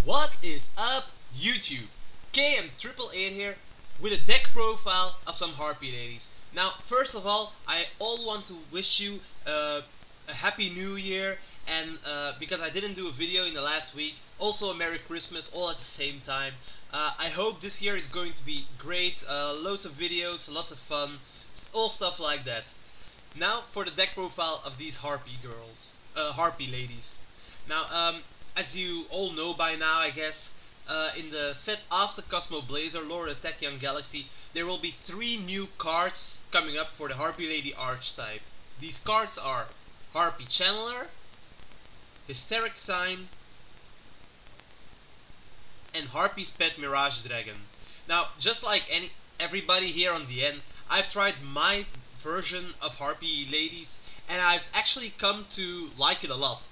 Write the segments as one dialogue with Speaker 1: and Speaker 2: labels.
Speaker 1: What is up, YouTube? KM888 here with a deck profile of some Harpie ladies. Now, first of all, I want to wish you a happy New Year, and because I didn't do a video in the last week, also a Merry Christmas all at the same time. I hope this year is going to be great. Loads of videos, lots of fun, all stuff like that. Now for the deck profile of these Harpie girls, Harpie ladies. Now, as you all know by now, I guess, in the set after Cosmo Blazer, Lord of the Tachyon Galaxy, there will be 3 new cards coming up for the Harpie Lady archetype. These cards are Harpie Channeler, Hysteric Sign, and Harpie's Pet Mirage Dragon. Now, just like everybody here on the end, I've tried my version of Harpie Ladies, and I've actually come to like it a lot.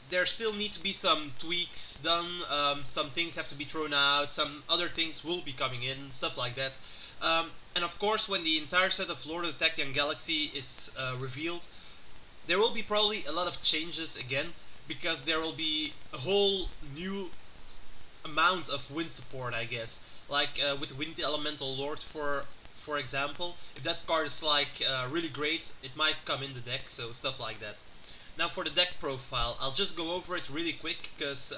Speaker 1: There still need to be some tweaks done, some things have to be thrown out, some other things will be coming in, stuff like that. And of course, when the entire set of Lord of the Tachyon Galaxy is revealed, there will be probably a lot of changes again, because there will be a whole new amount of wind support, I guess. Like with Wind Elemental Lord, for example, if that card is like really great, it might come in the deck, so stuff like that. Now for the deck profile, I'll just go over it really quick, because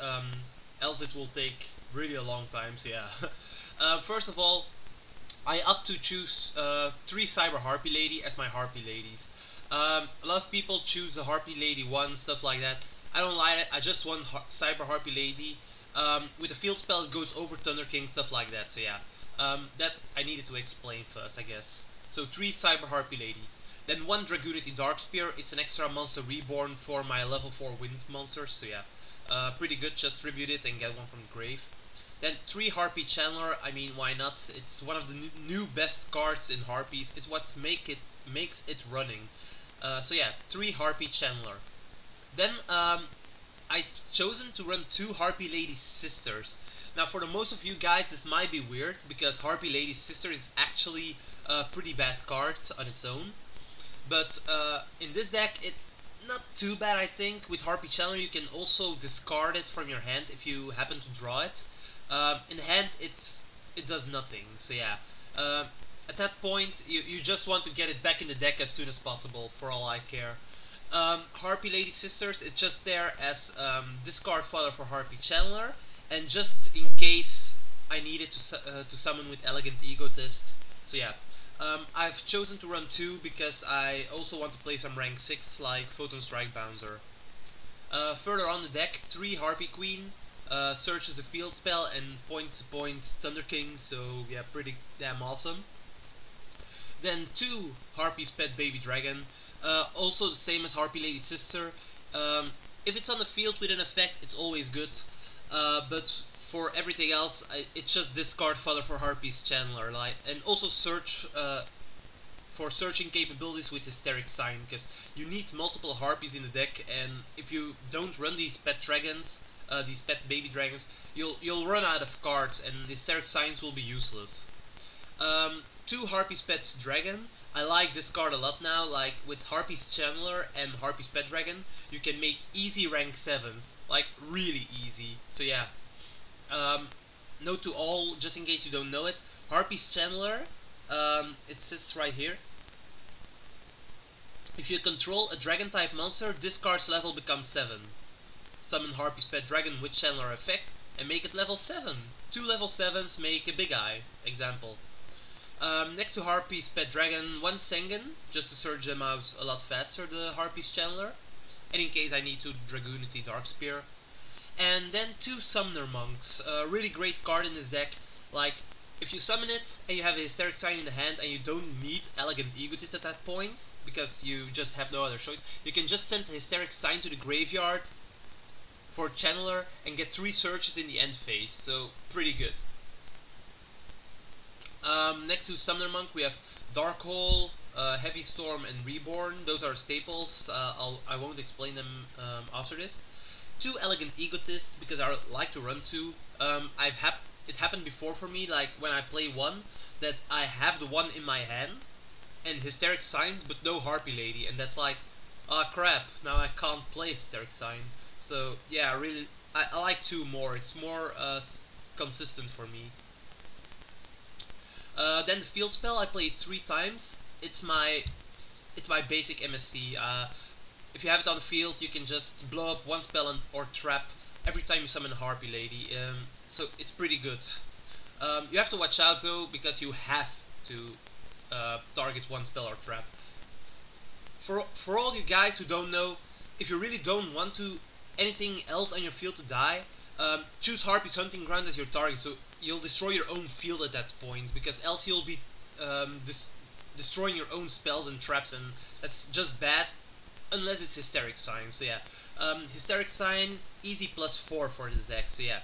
Speaker 1: else it will take really a long time, so yeah. First of all, I opt to choose 3 Cyber Harpie Lady as my Harpie Ladies. A lot of people choose the Harpie Lady 1, stuff like that. I don't like it, I just want Cyber Harpie Lady. With a field spell it goes over Thunder King, stuff like that, so yeah. That I needed to explain first, I guess. So 3 Cyber Harpie Lady. Then 1 Dragoonity Darkspear, it's an extra monster reborn for my level 4 wind monsters, so yeah. Pretty good, just tribute it and get one from the grave. Then 3 Harpie Channeler, I mean, why not? It's one of the new best cards in Harpies, it's what makes it running. So yeah, 3 Harpie Channeler. Then I've chosen to run 2 Harpie Lady Sisters. Now for the most of you guys this might be weird, because Harpie Lady Sister is actually a pretty bad card on its own. But in this deck it's not too bad, I think. With Harpie Channeler you can also discard it from your hand if you happen to draw it. In hand it does nothing, so yeah. At that point you just want to get it back in the deck as soon as possible, for all I care. Harpie Lady Sisters, it's just there as discard fodder for Harpie Channeler, and just in case I needed to summon with Elegant Egotist. So yeah, I've chosen to run 2 because I also want to play some rank 6 like Photon Strike Bouncer. Further on the deck, 3 Harpie Queen, searches a field spell and point-to-point Thunder King, so yeah, pretty damn awesome. Then 2 Harpie's Pet Baby Dragon, also the same as Harpie Lady Sister. If it's on the field with an effect, it's always good. But for everything else, it's just discard fodder for Harpie's Channeler, and also search for searching capabilities with Hysteric Sign, because you need multiple Harpies in the deck, and if you don't run these pet dragons, these pet baby dragons, you'll run out of cards, and the Hysteric Signs will be useless. 2 Harpie's Pet Dragon. I like this card a lot now, like with Harpie's Channeler and Harpie's Pet Dragon, you can make easy rank 7s, like really easy, so yeah. Note to all, just in case you don't know it, Harpie's Channeler, it sits right here. If you control a dragon type monster, this card's level becomes 7. Summon Harpie's Pet Dragon with Channeler effect and make it level 7. 2 level 7s make a Big Eye, example. Next to Harpie's Pet Dragon, 1 Sengen, just to search them out a lot faster, the Harpie's Channeler, and in case I need to Dragoonity Darkspear. And then 2 Summoner Monks, a really great card in this deck. Like, if you summon it and you have a Hysteric Sign in the hand and you don't need Elegant Egotist at that point, because you just have no other choice, you can just send the Hysteric Sign to the graveyard for Channeler and get 3 searches in the end phase, so pretty good. Next to Summoner Monk we have Dark Hole, Heavy Storm and Reborn. Those are staples, I won't explain them after this. 2 Elegant Egotist, because I like to run 2. It happened before for me, like when I play 1, that I have the 1 in my hand, and Hysteric Signs but no Harpie Lady, and that's like, ah crap, now I can't play Hysteric Sign. So yeah, I like 2 more. It's more consistent for me. Then the field spell I played 3 times. It's my basic MSC. If you have it on the field, you can just blow up 1 spell or trap every time you summon a Harpie Lady. So it's pretty good. You have to watch out though, because you have to target 1 spell or trap. For all you guys who don't know, if you really don't want to anything else on your field to die, choose Harpie's Hunting Ground as your target, so you'll destroy your own field at that point, because else you'll be destroying your own spells and traps, and that's just bad, unless it's Hysteric Sign. So yeah, Hysteric Sign, easy +4 for this deck. So yeah,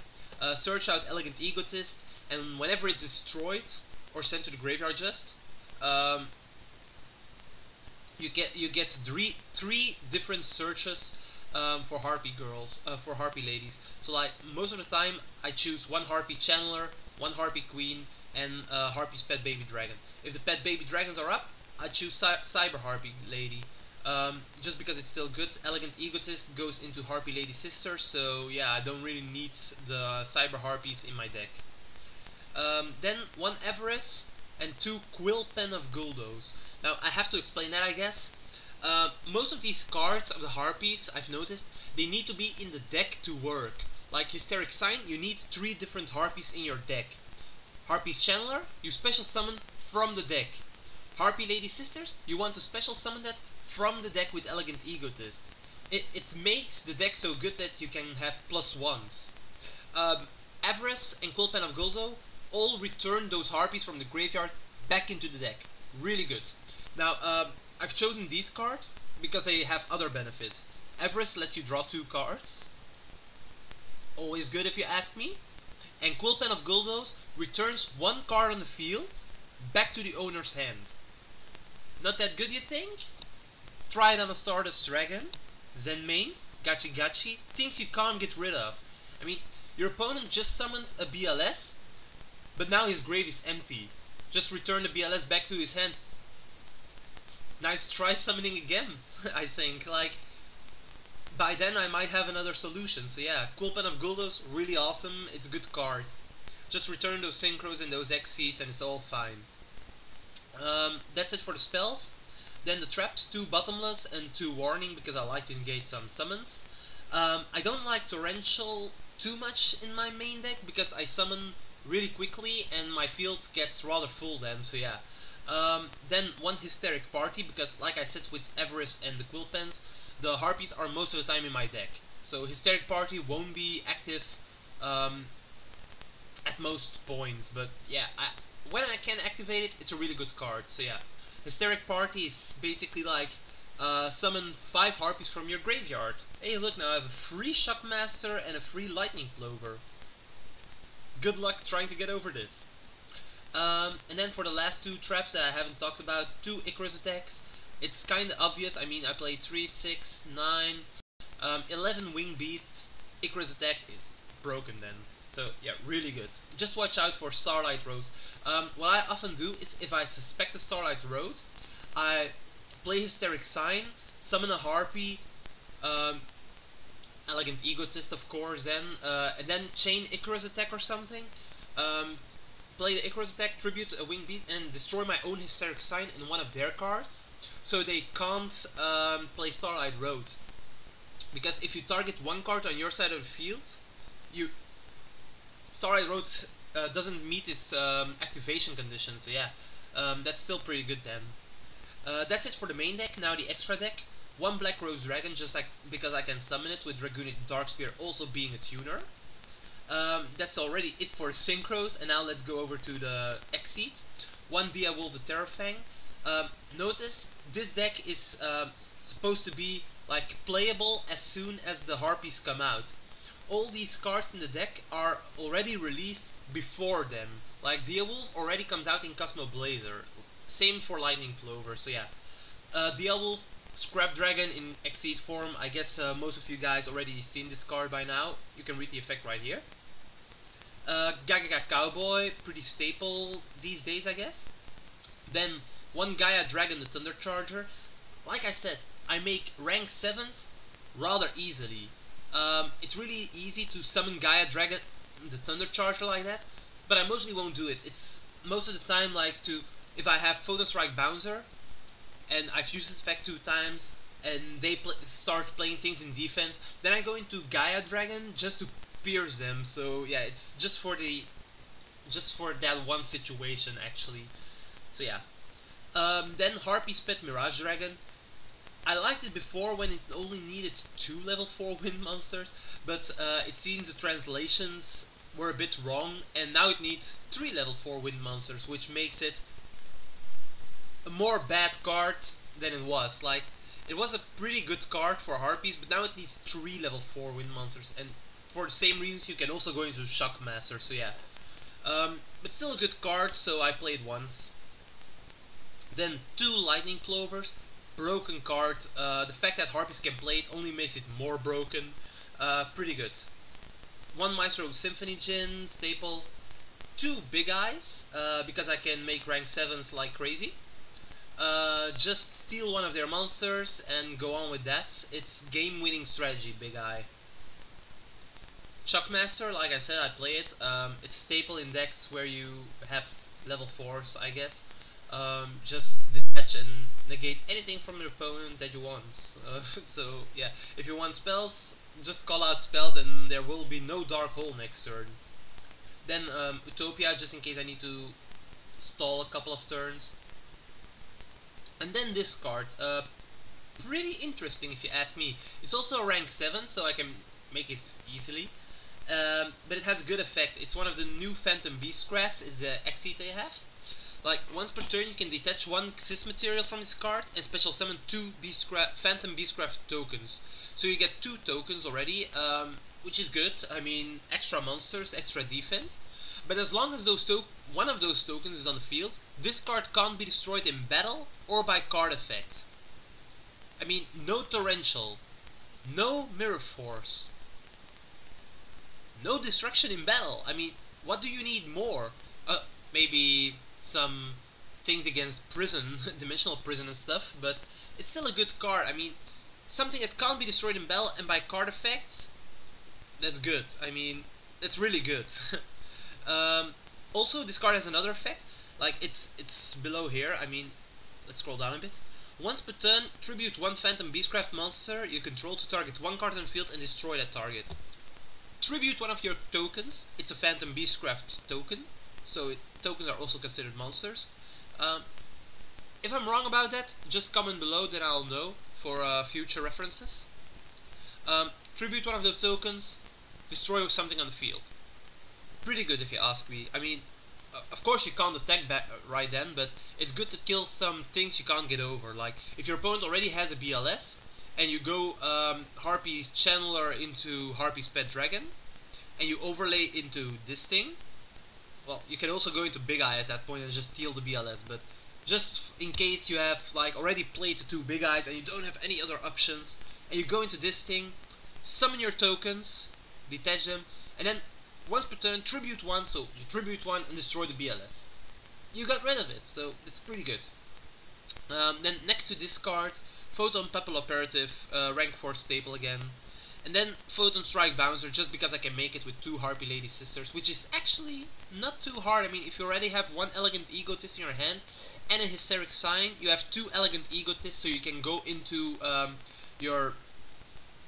Speaker 1: search out Elegant Egotist, and whenever it's destroyed or sent to the graveyard, just you get three different searches for Harpie girls, for Harpie ladies. So like most of the time, I choose 1 Harpie Channeler, 1 Harpie Queen, and Harpie's Pet Baby Dragon. If the Pet Baby Dragons are up, I choose Cyber Harpie Lady. Just because it's still good. Elegant Egotist goes into Harpie Lady Sister, so yeah, I don't really need the Cyber Harpies in my deck. Then 1 Everest and 2 Quill Pen of Guldos. Now I have to explain that, I guess. Most of these cards of the Harpies, I've noticed, they need to be in the deck to work. Like Hysteric Sign, you need 3 different Harpies in your deck. Harpie's Channeler, you special summon from the deck. Harpie Lady Sisters, you want to special summon that from the deck with Elegant Egotist. It makes the deck so good that you can have +1s. Everest and Quill Pen of Guldo all return those Harpies from the graveyard back into the deck. Really good. Now, I've chosen these cards because they have other benefits. Everest lets you draw 2 cards. Always good if you ask me. And Quill Pen of Guldos returns 1 card on the field back to the owner's hand. Not that good, you think? Try it on a Stardust Dragon, Zen Mains, Gachi Gachi, things you can't get rid of. I mean, your opponent just summoned a BLS, but now his grave is empty. Just return the BLS back to his hand. Nice try summoning again, I think. Like, by then I might have another solution. So yeah, Quill Pen of Guldos, really awesome. It's a good card. Just return those Synchros and those X-Seeds and it's all fine. That's it for the spells. Then the traps, 2 Bottomless and 2 Warning, because I like to engage some summons. I don't like Torrential too much in my main deck, because I summon really quickly and my field gets rather full then, so yeah. Then 1 Hysteric Party, because like I said with Everest and the Quill Pens, the Harpies are most of the time in my deck. So Hysteric Party won't be active at most points, but yeah, when I can activate it, it's a really good card, so yeah. Hysteric Party is basically like summon 5 Harpies from your graveyard. Hey look, now I have a free Shockmaster and a free Lightning Plover. Good luck trying to get over this. And then for the last 2 traps that I haven't talked about, 2 Icarus attacks. It's kinda obvious, I mean I played 3, 6, 9, 11 Winged Beasts. Icarus attack is broken then. So yeah, really good. Just watch out for Starlight Rose. What I often do is, if I suspect a Starlight Road, I play Hysteric Sign, summon a Harpie, Elegant Egotist of course then, and then chain Icarus attack or something, play the Icarus attack, tribute a Winged Beast, and destroy my own Hysteric Sign in one of their cards, so they can't play Starlight Road. Because if you target 1 card on your side of the field, Starlight Road doesn't meet its activation conditions, so yeah, that's still pretty good then. That's it for the main deck. Now the extra deck. 1 Black Rose Dragon, just like because I can summon it with Dragonic Darkspear also being a tuner. That's already it for Synchros, and now let's go over to the X-Seeds. 1 Diawolf the Terrafang. Notice this deck is supposed to be like playable as soon as the Harpies come out. All these cards in the deck are already released before them. Like Diawolf already comes out in Cosmo Blazer. Same for Lightning Plover, so yeah. Diawolf, Scrap Dragon in X-Seed form. I guess most of you guys already seen this card by now. You can read the effect right here. Gagaga Cowboy, pretty staple these days I guess. Then 1 Gaia Dragon the Thunder Charger. Like I said, I make rank 7s rather easily. It's really easy to summon Gaia Dragon, the Thunder Charger like that, but I mostly won't do it. It's most of the time like to, if I have Photon Strike Bouncer, and I've used this effect 2 times, and they start playing things in defense, then I go into Gaia Dragon just to pierce them. So yeah, it's just for that one situation actually. So yeah. Then Harpie Spit Mirage Dragon. I liked it before when it only needed 2 level 4 wind monsters, but it seems the translations were a bit wrong, and now it needs 3 level 4 wind monsters, which makes it a more bad card than it was. Like, it was a pretty good card for Harpies, but now it needs 3 level 4 wind monsters, and for the same reasons you can also go into Shockmaster, so yeah. But still a good card, so I played once. Then 2 Lightning Plovers. Broken card. The fact that Harpies can play it only makes it more broken. Pretty good. 1 Maestro Symphony Djinn staple. 2 Big Eyes, because I can make rank 7s like crazy. Just steal one of their monsters and go on with that. It's game-winning strategy, Big Eye. Shockmaster, like I said, I play it. It's a staple in decks where you have level 4s, I guess. Just detach and negate anything from your opponent that you want. So yeah, if you want spells, just call out spells and there will be no Dark Hole next turn. Then Utopia, just in case I need to stall a couple of turns. And then this card, pretty interesting if you ask me. It's also a rank 7, so I can make it easily. But it has a good effect. It's one of the new Phantom Beastcrafts, it's the Exit they have. Like, once per turn you can detach 1 Xyz material from this card and special summon 2 Phantom Beastcraft tokens. So you get 2 tokens already, which is good. I mean, extra monsters, extra defense. But as long as one of those tokens is on the field, this card can't be destroyed in battle or by card effect. I mean, no Torrential, no Mirror Force, no destruction in battle. I mean, what do you need more? Maybe some things against prison, dimensional prison and stuff, but it's still a good card. I mean, something that can't be destroyed in battle and by card effects, that's good. I mean, that's really good. Also, this card has another effect. Like, it's below here. I mean, let's scroll down a bit. Once per turn, tribute 1 Phantom Beastcraft monster you control to target 1 card on the field and destroy that target. Tribute 1 of your tokens. It's a Phantom Beastcraft token, so tokens are also considered monsters. If I'm wrong about that, just comment below, then I'll know for future references. Tribute 1 of those tokens, destroy something on the field. Pretty good if you ask me. I mean, of course you can't attack back right then, but it's good to kill some things you can't get over. Like, if your opponent already has a BLS, and you go Harpie's Channeler into Harpie's Pet Dragon, and you overlay into this thing, well, you can also go into Big Eye at that point and just steal the BLS, but just in case you have like already played the 2 Big Eyes and you don't have any other options, and you go into this thing, summon your tokens, detach them, and then once per turn, tribute 1, so you tribute 1 and destroy the BLS. You got rid of it, so it's pretty good. Then next to this card, Photon Pebble Operative, rank 4 staple again. And then Photon Strike Bouncer, just because I can make it with 2 Harpie Lady Sisters, which is actually not too hard. I mean, if you already have 1 Elegant Egotist in your hand and a Hysteric Sign, you have 2 Elegant Egotists, so you can go into your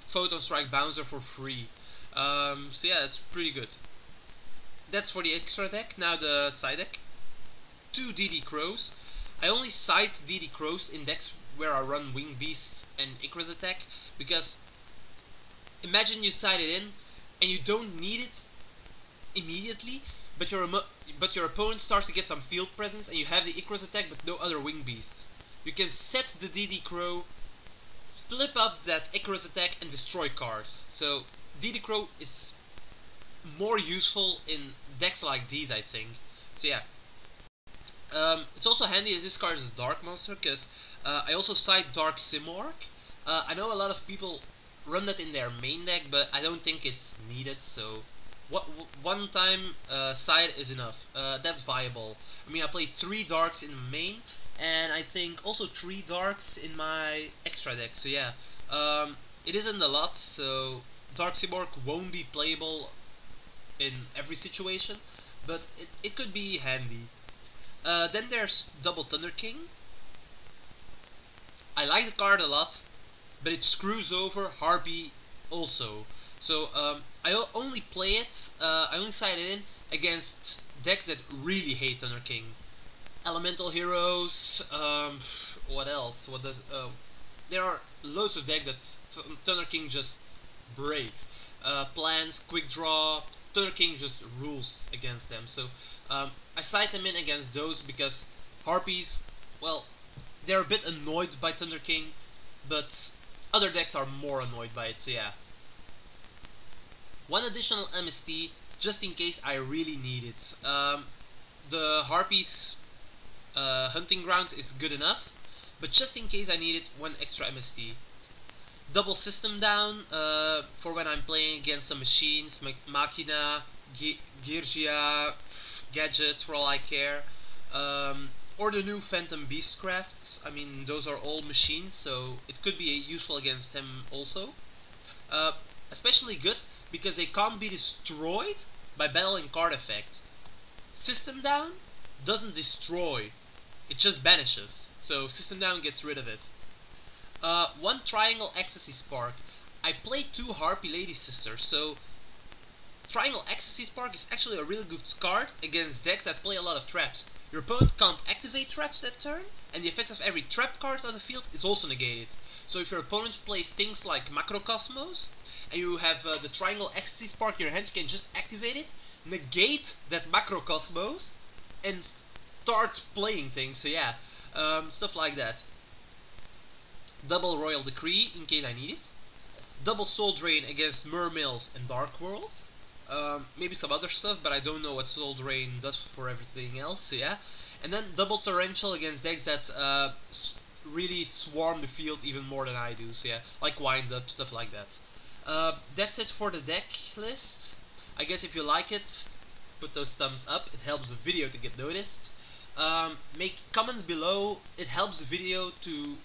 Speaker 1: Photon Strike Bouncer for free. So yeah, that's pretty good. That's for the extra deck. Now the side deck. 2 DD Crows. I only side DD Crows in decks where I run Wing Beasts and Icarus attack, because imagine you side it in and you don't need it immediately, but your opponent starts to get some field presence and you have the Icarus attack but no other Wing Beasts. You can set the DD Crow, flip up that Icarus attack and destroy cards. So DD Crow is more useful in decks like these, I think. So yeah. It's also handy that this card is a Dark monster, because I also side Dark Simorg. I know a lot of people run that in their main deck, but I don't think it's needed, so one time side is enough. That's viable. I mean, I played 3 Darks in main, and I think also 3 Darks in my extra deck, so yeah. It isn't a lot, so Dark Cyborg won't be playable in every situation, but it could be handy. Then there's Double Thunder King. I like the card a lot, but it screws over Harpie also. So only play it, I only side it in against decks that really hate Thunder King. Elemental Heroes, what else? There are loads of decks that Thunder King just breaks. Plants, Quick Draw, Thunder King just rules against them. So I side them in against those because Harpies, well, they're a bit annoyed by Thunder King, but other decks are more annoyed by it, so yeah. One additional MST, just in case I really need it. The Harpies Hunting Ground is good enough, but just in case I need it, one extra MST. Double System Down for when I'm playing against some machines, Machina, Girgia, Gadgets for all I care. Or the new Phantom Beastcrafts. I mean, those are all machines, so it could be useful against them also. Especially good because they can't be destroyed by battling card effects. System Down doesn't destroy, it just banishes. So System Down gets rid of it. One Triangle Ecstasy Spark. I played 2 Harpie Lady Sisters, so Triangle Ecstasy Spark is actually a really good card against decks that play a lot of traps. Your opponent can't activate traps that turn, and the effect of every trap card on the field is also negated. So if your opponent plays things like Macrocosmos, and you have the Triangle Ecstasy Spark in your hand, you can just activate it, negate that Macrocosmos, and start playing things, so yeah, stuff like that. Double Royal Decree, in case I need it. Double Soul Drain against Mermills and Dark Worlds. Maybe some other stuff, but I don't know what Soul Drain does for everything else, so yeah. And then Double Torrential against decks that really swarm the field even more than I do, so yeah, like Wind Up, stuff like that. That's it for the deck list. I guess if you like it, put those thumbs up, it helps the video to get noticed. Make comments below, it helps the video to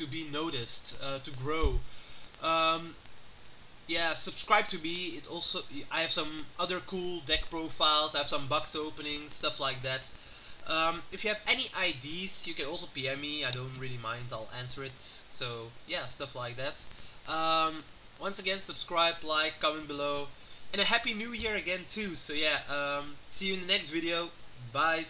Speaker 1: be noticed, to grow. Yeah, subscribe to me. It also, I have some other cool deck profiles, I have some box openings, stuff like that. If you have any ideas, you can also PM me, I don't really mind, I'll answer it. So yeah, stuff like that. Once again, subscribe, like, comment below, and a happy new year again too. So yeah, see you in the next video. Bye.